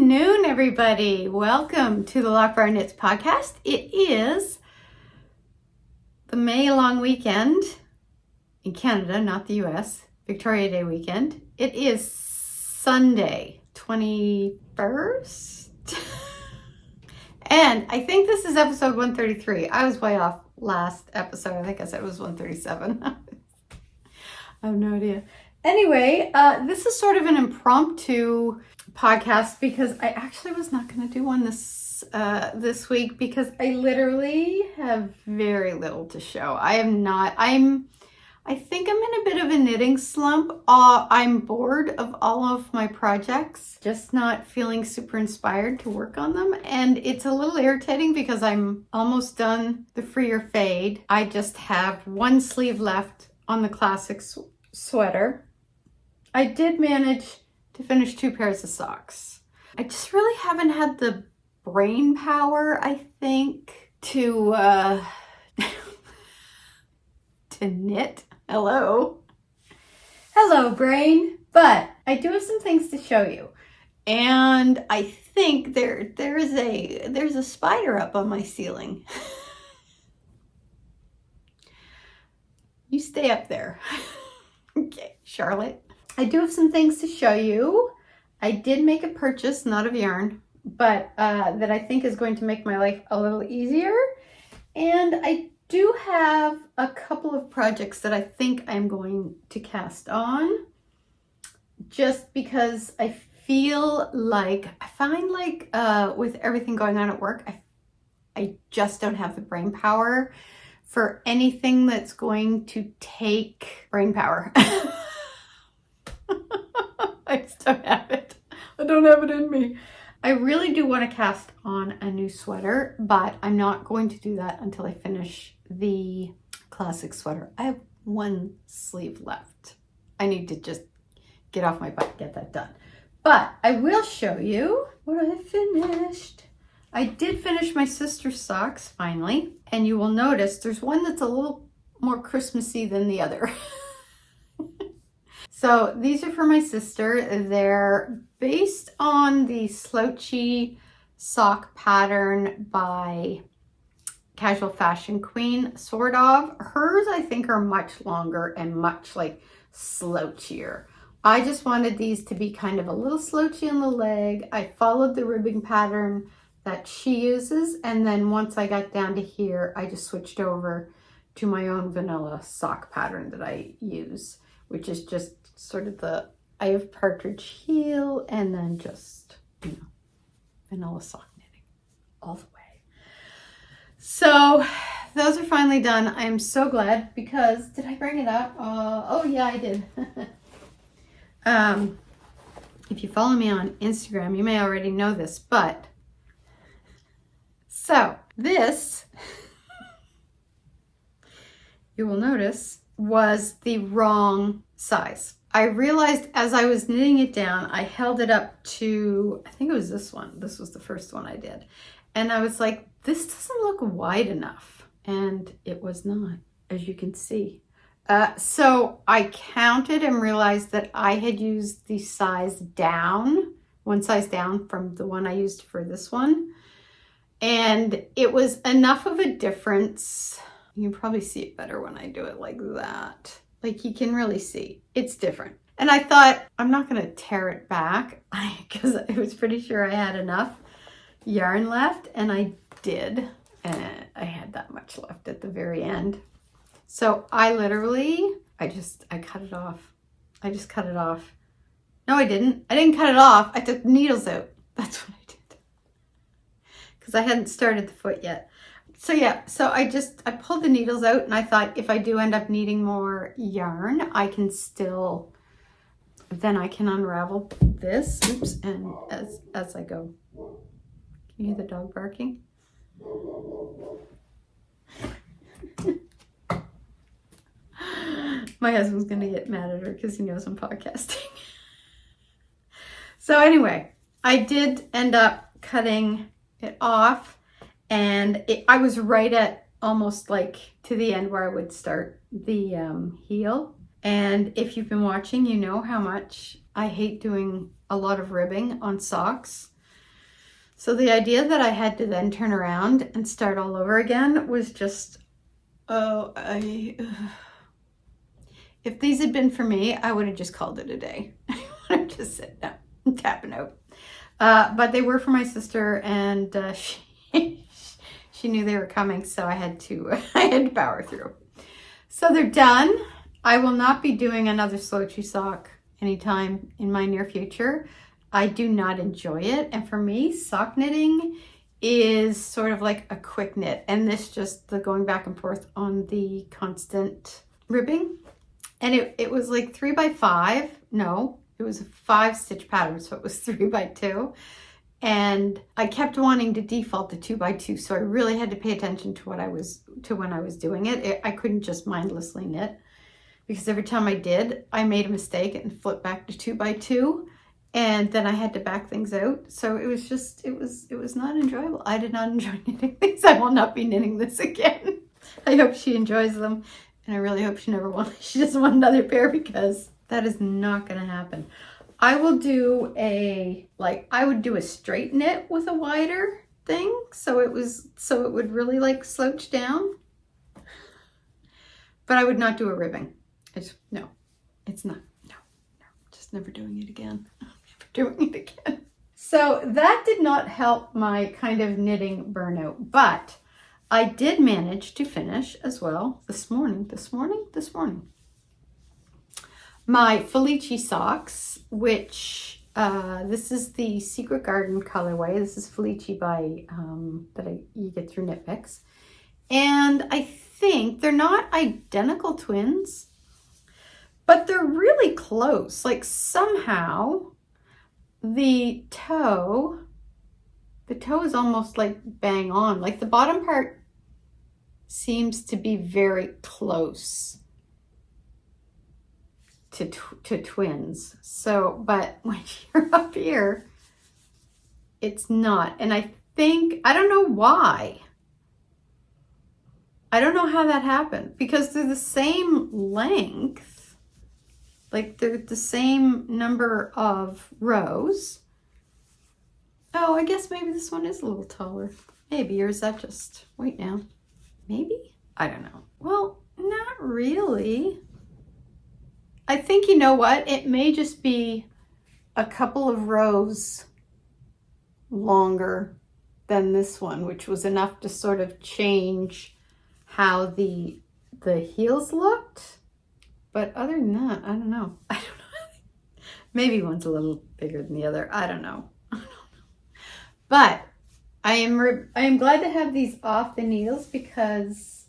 afternoon, everybody. Welcome to the Loch Briar Knits podcast. It is the May long weekend in Canada, not the US, Victoria Day weekend. It is Sunday, 21st. And I think this is episode 133. I was way off last episode. I think I said it was 137. I have no idea. Anyway, this is sort of an impromptu podcast because I actually was not going to do one this week because I literally have very little to show. I think I'm in a bit of a knitting slump. I'm bored of all of my projects, just not feeling super inspired to work on them. And it's a little irritating because I'm almost done the free or fade. I just have one sleeve left on the classic sweater. I did manage to finish 2 pairs of socks. I just really haven't had the brain power, I think, to to knit. Hello brain. But I do have some things to show you. And I think there's a spider up on my ceiling. You stay up there. Okay, Charlotte. I do have some things to show you. I did make a purchase, not of yarn, but that I think is going to make my life a little easier. And I do have a couple of projects that I think I'm going to cast on, just because I find like with everything going on at work, I just don't have the brain power for anything that's going to take brain power. I just don't have it. I don't have it in me. I really do want to cast on a new sweater, but I'm not going to do that until I finish the classic sweater. I have one sleeve left. I need to just get off my butt and get that done. But I will show you what I finished. I did finish my sister's socks finally, and you will notice there's one that's a little more Christmassy than the other. So these are for my sister. They're based on the Slouchy sock pattern by Casual Fashion Queen, sort of. Hers, I think, are much longer and much like slouchier. I just wanted these to be kind of a little slouchy on the leg. I followed the ribbing pattern that she uses, and then once I got down to here, I just switched over to my own vanilla sock pattern that I use, which is just sort of I have partridge heel and then just, vanilla sock knitting all the way. So those are finally done. I'm so glad because, did I bring it up? Oh yeah, I did. If you follow me on Instagram, you may already know this, but so this, you will notice, was the wrong size. I realized as I was knitting it down, I held it up to, I think it was this one. This was the first one I did. And I was like, this doesn't look wide enough. And it was not, as you can see. So I counted and realized that I had used the size down, one size down from the one I used for this one. And it was enough of a difference. You can probably see it better when I do it like that. Like you can really see it's different. And I thought, I'm not going to tear it back because I was pretty sure I had enough yarn left, and I did. And I had that much left at the very end. So I literally, I cut it off. I just cut it off. No, I didn't. I didn't cut it off. I took the needles out. That's what I did. Because I hadn't started the foot yet. So yeah, so I pulled the needles out, and I thought if I do end up needing more yarn, I can unravel this. Oops, and as I go. Can you hear the dog barking? My husband's gonna get mad at her because he knows I'm podcasting. So anyway, I did end up cutting it off. And I was right at almost like to the end where I would start the heel. And if you've been watching, you know how much I hate doing a lot of ribbing on socks. So the idea that I had to then turn around and start all over again was just, if these had been for me, I would have just called it a day. I would have just said, no, I'm tapping out. But they were for my sister, and she knew they were coming, so I had to power through. So they're done. I will not be doing another Slouchy sock anytime in my near future. I do not enjoy it, and for me, sock knitting is sort of like a quick knit, and this just the going back and forth on the constant ribbing. And it was like 3x5. No, it was a 5-stitch pattern, so it was 3x2. And I kept wanting to default to 2x2, so I really had to pay attention to when I was doing it. I couldn't just mindlessly knit, because every time I did, I made a mistake and flipped back to 2x2, and then I had to back things out. So it was just, it was not enjoyable. I did not enjoy knitting these. I will not be knitting this again. I hope she enjoys them. And I really hope she doesn't want another pair, because that is not going to happen. I will do I would do a straight knit with a wider thing. So it would really like slouch down. But I would not do a ribbing. No, just never doing it again. Never doing it again. So that did not help my kind of knitting burnout, but I did manage to finish as well this morning, my Felici socks, which this is the Secret Garden colorway. This is Felici by you get through Knit Picks, and I think they're not identical twins, but they're really close. Like somehow the toe is almost like bang on. Like the bottom part seems to be very close to twins. So, but when you're up here, it's not. And I don't know why. I don't know how that happened, because they're the same length. Like they're the same number of rows. Oh, I guess maybe this one is a little taller. Maybe, or is that just, wait now. Maybe? I don't know. Well, not really. I think, you know what? It may just be a couple of rows longer than this one, which was enough to sort of change how the heels looked. But other than that, I don't know. Maybe one's a little bigger than the other. I don't know. But I am glad to have these off the needles, because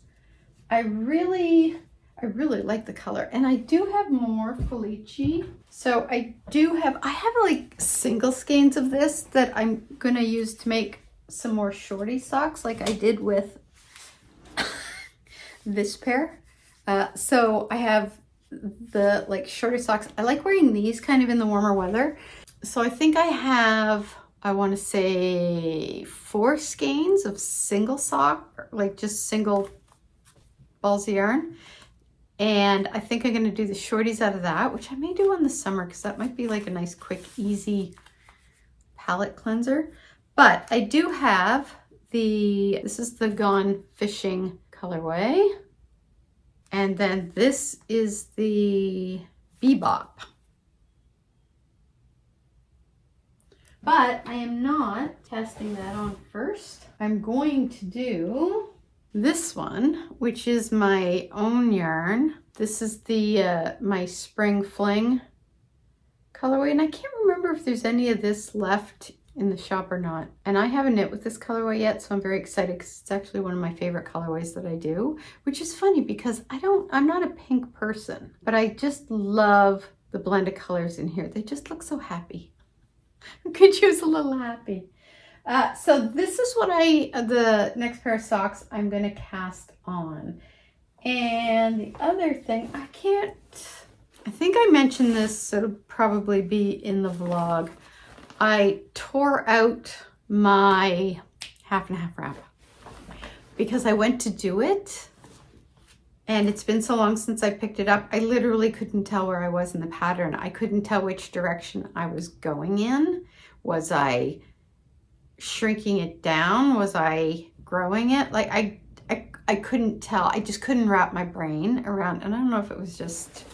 I really like the color. And I do have more Felici. So I have like single skeins of this that I'm going to use to make some more shorty socks, like I did with this pair. So I have the like shorty socks. I like wearing these kind of in the warmer weather. So I think I have, I want to say 4 skeins of single sock, like just single balls of yarn. And I think I'm going to do the shorties out of that, which I may do in the summer, because that might be like a nice, quick, easy palette cleanser. But I do have this is the Gone Fishing colorway. And then this is the Bebop. But I am not testing that on first. I'm going to do this one, which is my own yarn. This is the my Spring Fling colorway, and I can't remember if there's any of this left in the shop or not. And I haven't knit with this colorway yet, so I'm very excited, because it's actually one of my favorite colorways that I do, which is funny because I'm not a pink person, but I just love the blend of colors in here. They just look so happy. I could use a little happy. So this is what the next pair of socks I'm going to cast on. And the other thing, I think I mentioned this, so it'll probably be in the vlog. I tore out my half and half wrap because I went to do it, and it's been so long since I picked it up. I literally couldn't tell where I was in the pattern. I couldn't tell which direction I was going in. Was I shrinking it down? Was I growing it? Like I couldn't tell. I just couldn't wrap my brain around, and I don't know if it was just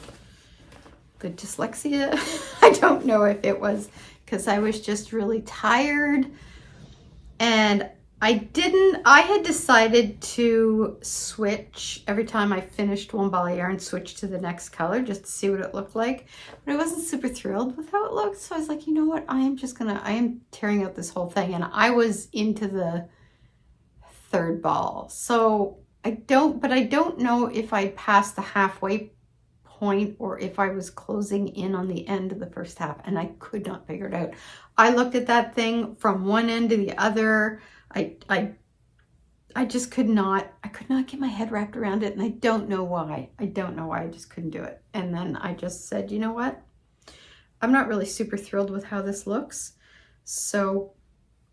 the dyslexia. I don't know if it was because I was just really tired, and I had decided to switch every time I finished one ball of yarn, switch to the next color just to see what it looked like. But I wasn't super thrilled with how it looked. So I was like, you know what? I am tearing out this whole thing. And I was into the third ball. So I don't know if I passed the halfway point or if I was closing in on the end of the first half, and I could not figure it out. I looked at that thing from one end to the other. I just could not get my head wrapped around it, and I don't know why. I just couldn't do it. And then I just said, you know what? I'm not really super thrilled with how this looks, so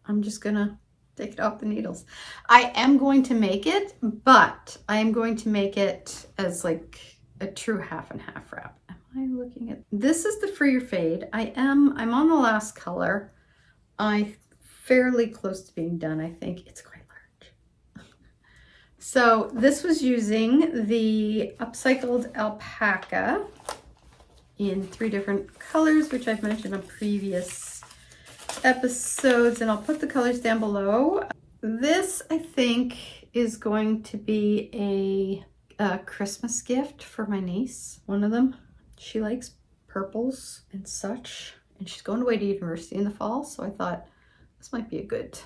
I'm just gonna take it off the needles. I am going to make it, but I am going to make it as like a true half and half wrap. Am I looking at this? Is the Free Your Fade. I'm on the last color. I'm fairly close to being done. I think it's quite large. So this was using the upcycled alpaca in 3 different colors, which I've mentioned on previous episodes, and I'll put the colors down below. This, I think, is going to be a Christmas gift for my niece. One of them. She likes purples and such, and she's going away to university in the fall, so I thought this might be a good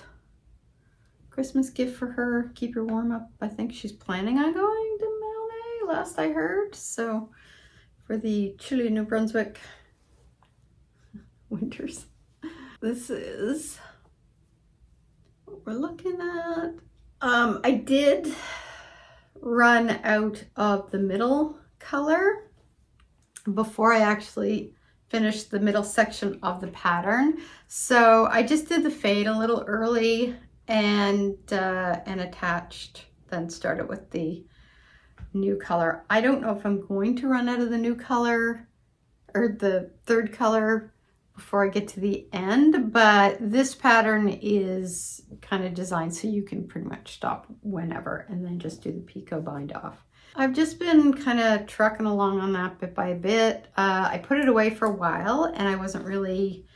Christmas gift for her. Keep her warm up. I think she's planning on going to Mowry, last I heard. So for the chilly New Brunswick winters. This is what we're looking at. I did run out of the middle color before I actually finished the middle section of the pattern. So I just did the fade a little early and attached, then started with the new color. I don't know if I'm going to run out of the new color or the third color before I get to the end, but this pattern is kind of designed so you can pretty much stop whenever and then just do the picot bind off. I've just been kind of trucking along on that bit by bit. I put it away for a while and I wasn't really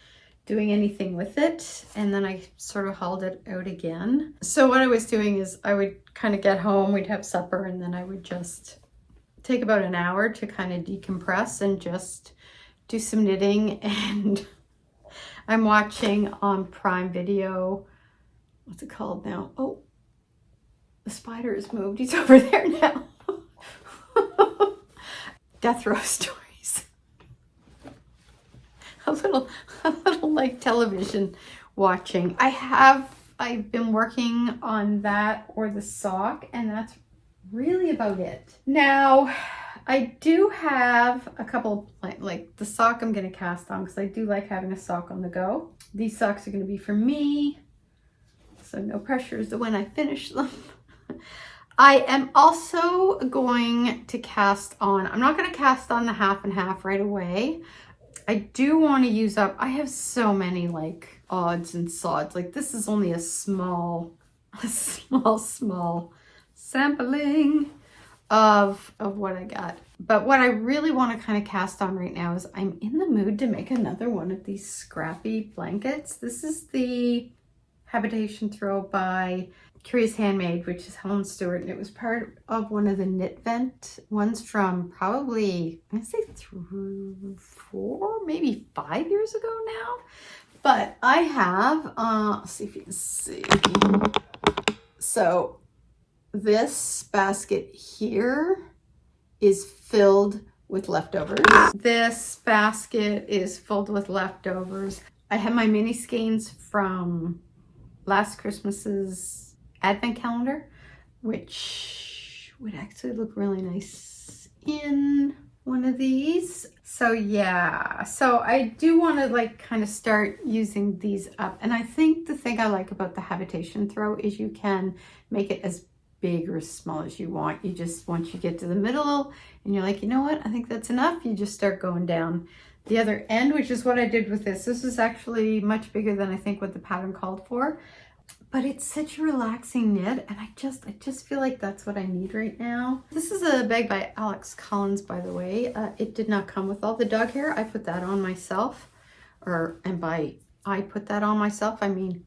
doing anything with it, and then I sort of hauled it out again. So what I was doing is I would kind of get home, we'd have supper, and then I would just take about an hour to kind of decompress and just do some knitting. And I'm watching on Prime Video, what's it called now? Oh, the spider has moved. He's over there now. Death Row Stories. A little like television watching. I've been working on that or the sock, and that's really about it. Now, I do have a couple, like the sock I'm going to cast on because I do like having a sock on the go. These socks are going to be for me, so no pressure as to when I finish them. I am also going to cast on, I'm not going to cast on the half and half right away. I do want to use up, I have so many like odds and sods. Like this is only a small sampling of what I got. But what I really want to kind of cast on right now is I'm in the mood to make another one of these scrappy blankets. This is the Habitation throw by Curious Handmade, which is Helen Stewart, and it was part of one of the Knitvent ones from probably, I'm gonna say 4, maybe 5 years ago now. But I have, let's see if you can see. So this basket here is filled with leftovers. This basket is filled with leftovers. I have my mini skeins from last Christmas's advent calendar, which would actually look really nice in one of these. So yeah, so I do want to like kind of start using these up. And I think the thing I like about the Habitation throw is you can make it as big or as small as you want. You just, once you get to the middle and you're like, you know what, I think that's enough, you just start going down the other end, which is what I did with this. This is actually much bigger than I think what the pattern called for. but it's such a relaxing knit, and I just feel like that's what I need right now. This is a bag by Alex Collins, by the way. It did not come with all the dog hair. I put that on myself, and by I put that on myself, I mean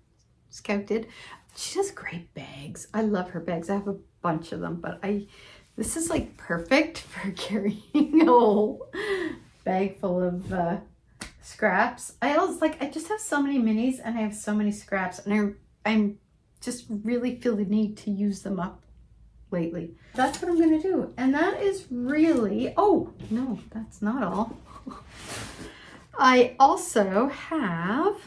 Scout did. She does great bags. I love her bags. I have a bunch of them, but this is like perfect for carrying a whole bag full of scraps. I just have so many minis and I have so many scraps, and I'm just really feel the need to use them up lately. That's what I'm gonna do. And that is really, oh no, that's not all. I also have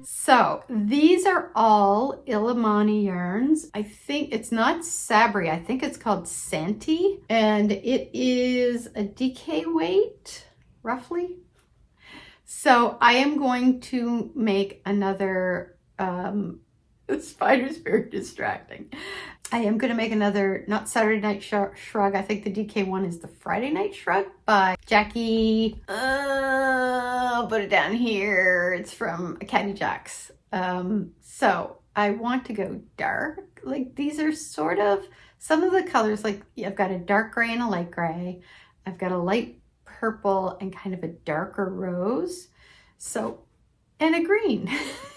so these are all Illimani yarns. I think it's not Sabri, I think it's called Santee, and it is a DK weight, roughly. So I am going to make another, the spider's very distracting. I am going to make another, not Saturday Night Shrug. I think the DK one is the Friday Night Shrug by Jackie. I'll put it down here. It's from Caddy Jacks. So I want to go dark. Like these are sort of, some of the colors, like I've got a dark gray and a light gray. I've got a light purple and kind of a darker rose. So, and a green.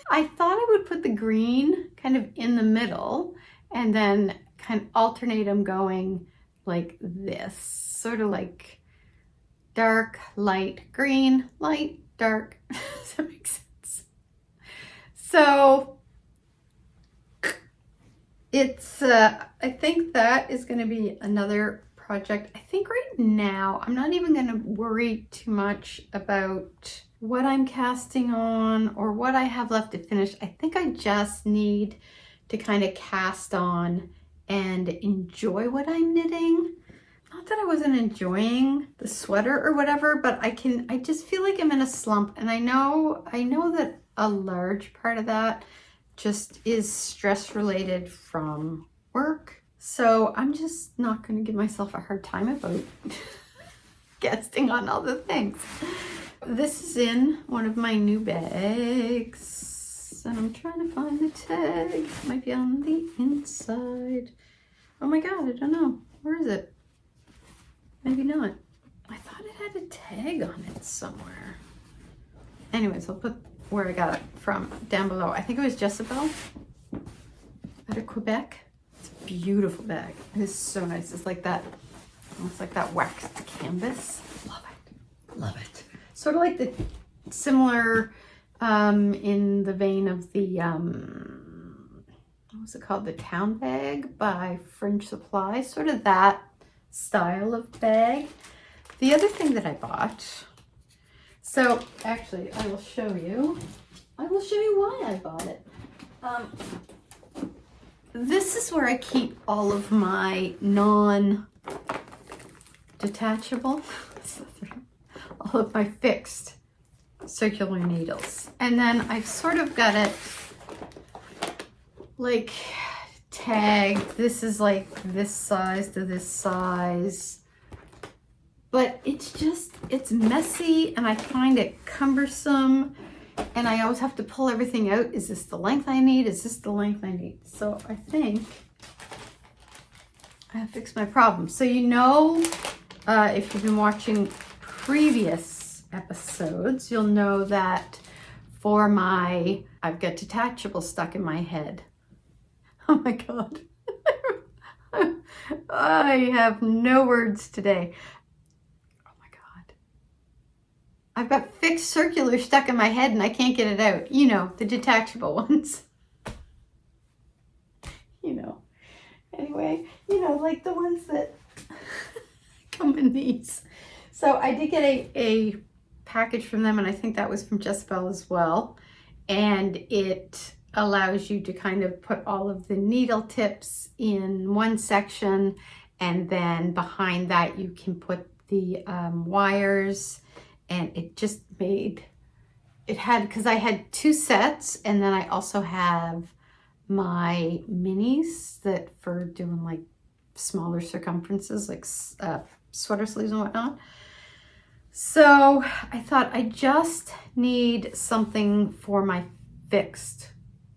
I thought I would put the green kind of in the middle and then kind of alternate them going like this, sort of like dark, light, green, light, dark. Does that make sense? So it's, I think that is going to be another project. I think right now I'm not even going to worry too much about what I'm casting on or what I have left to finish. I think I just need to kind of cast on and enjoy what I'm knitting. Not that I wasn't enjoying the sweater or whatever, but I just feel like I'm in a slump, and I know that a large part of that just is stress related from work. So I'm just not going to give myself a hard time about casting on all the things. This is in one of my new bags, and I'm trying to find the tag. It might be on the inside. Oh my god, I don't know. Where is it? Maybe not. I thought it had a tag on it somewhere. Anyways, I'll put where I got it from down below. I think it was Jezebel out of Quebec. It's a beautiful bag. It is so nice. It's like that, almost like that waxed canvas. Love it. Love it. Sort of like the similar in the vein of the what was it called, the Town Bag by Fringe Supply, sort of that style of bag. The other thing that I bought, so actually I will show you why I bought it. This is where I keep all of my non-detachable all of my fixed circular needles. And then I've sort of got it like tagged. This is like this size to this size. But it's messy and I find it cumbersome. And I always have to pull everything out. Is this the length I need? Is this the length I need? So I think I have fixed my problem. So you know, if you've been watching previous episodes, you'll know that for I've got detachable stuck in my head. Oh my god. I have no words today. Oh my god. I've got fixed circular stuck in my head and I can't get it out. You know, the detachable ones. You know. Anyway, you know, like the ones that come in these. So I did get a package from them, and I think that was from Jezebel as well. And it allows you to kind of put all of the needle tips in one section, and then behind that you can put the wires. And it just made, because I had two sets, and then I also have my minis that for doing like smaller circumferences, like sweater sleeves and whatnot. So I thought I just need something for my fixed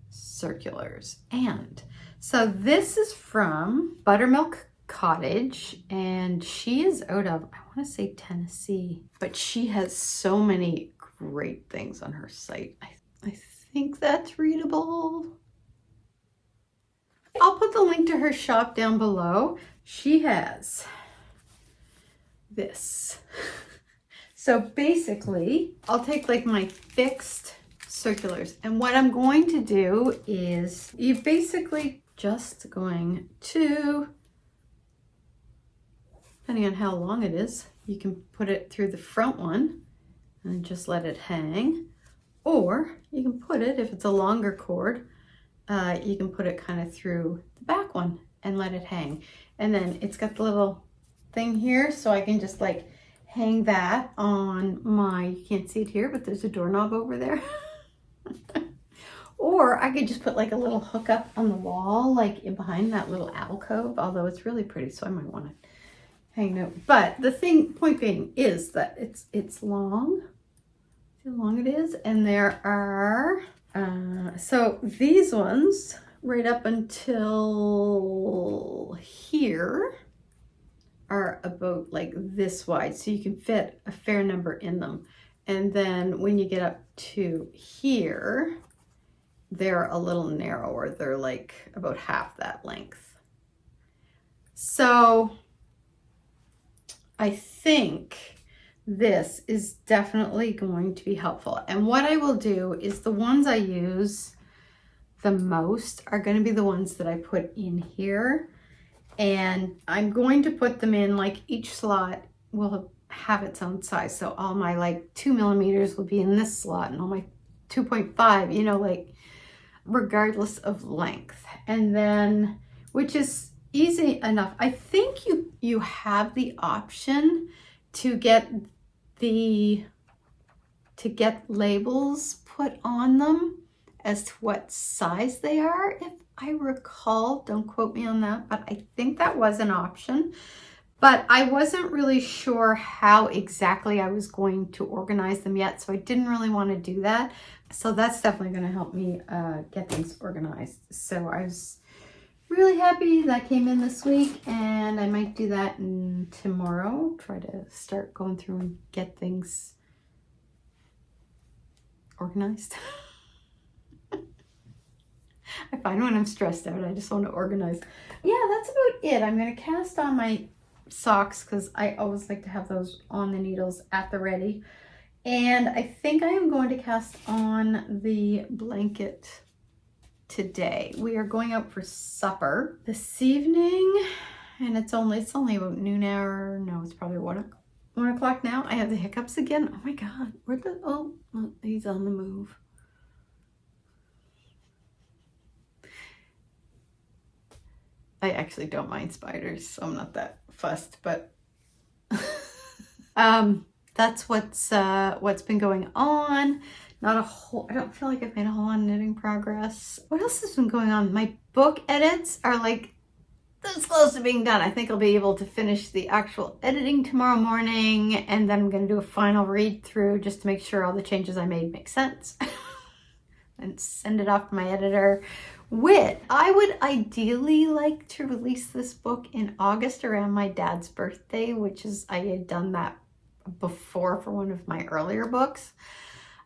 circulars. And so this is from Buttermilk Cottage, and she is out of, I want to say Tennessee, but she has so many great things on her site. I think that's readable. I'll put the link to her shop down below. She has this. So basically, I'll take like my fixed circulars, and what I'm going to do is you're basically just going to, depending on how long it is, you can put it through the front one and just let it hang, or you can put it, if it's a longer cord, you can put it kind of through the back one and let it hang. And then it's got the little thing here, so I can just like hang that on my, you can't see it here, but there's a doorknob over there. Or I could just put like a little hook up on the wall, like in behind that little alcove, although it's really pretty, so I might want to hang it. But the point being is that it's long. See how long it is? And there are, so these ones right up until here are about like this wide, so you can fit a fair number in them. And then when you get up to here, they're a little narrower. They're like about half that length. So I think this is definitely going to be helpful. And what I will do is the ones I use the most are going to be the ones that I put in here. And I'm going to put them in, like each slot will have its own size. So all my like 2 millimeters will be in this slot, and all my 2.5, you know, like regardless of length. And then, which is easy enough. I think you have the option to get labels put on them as to what size they are, if I recall. Don't quote me on that, but I think that was an option. But I wasn't really sure how exactly I was going to organize them yet, so I didn't really want to do that. So that's definitely going to help me get things organized. So I was really happy that came in this week, and I might do that tomorrow. Try to start going through and get things organized. I find when I'm stressed out, I just want to organize. Yeah, that's about it. I'm going to cast on my socks because I always like to have those on the needles at the ready. And I think I am going to cast on the blanket today. We are going out for supper this evening, and it's only about noon hour. No, it's probably 1 o'clock now. I have the hiccups again. Oh my God, oh, he's on the move. I actually don't mind spiders, so I'm not that fussed, but that's what's been going on. Not a whole, I don't feel like I've made a whole lot of knitting progress. What else has been going on? My book edits are like this close to being done. I think I'll be able to finish the actual editing tomorrow morning, and then I'm going to do a final read through just to make sure all the changes I made make sense and send it off to my editor. I would ideally like to release this book in August around my dad's birthday, which is, I had done that before for one of my earlier books.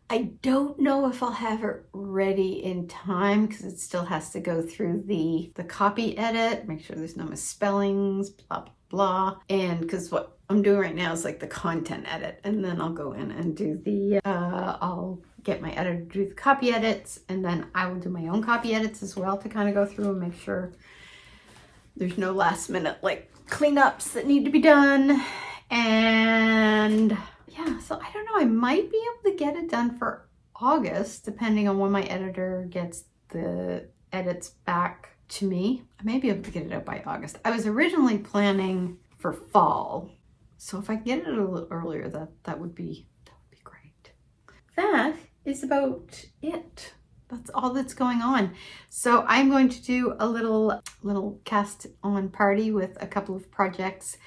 I don't know if I'll have it ready in time because it still has to go through the copy edit, make sure there's no misspellings, blah, blah, blah. And because what I'm doing right now is like the content edit, and then I'll go in and do I'll get my editor to do the copy edits, and then I will do my own copy edits as well to kind of go through and make sure there's no last minute like cleanups that need to be done. And yeah, so I don't know, I might be able to get it done for August, depending on when my editor gets the edits back to me. I may be able to get it out by August. I was originally planning for fall, so if I can get it a little earlier, that would be great. That is about it. That's all that's going on. So I'm going to do a little cast on party with a couple of projects,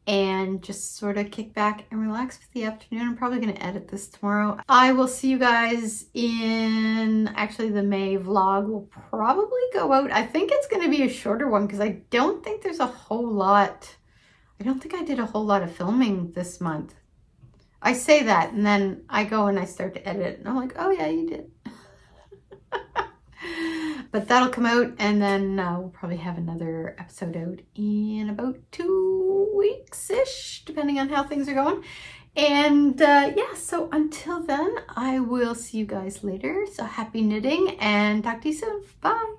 and just sort of kick back and relax for the afternoon. I'm probably going to edit this tomorrow. I will see you guys in, actually the May vlog will probably go out. I think it's going to be a shorter one because I don't think there's a whole lot. I don't think I did a whole lot of filming this month. I say that and then I go and I start to edit and I'm like, oh yeah, you did. But that'll come out, and then we'll probably have another episode out in about 2 weeks-ish, depending on how things are going. And yeah, so until then, I will see you guys later. So happy knitting, and talk to you soon. Bye.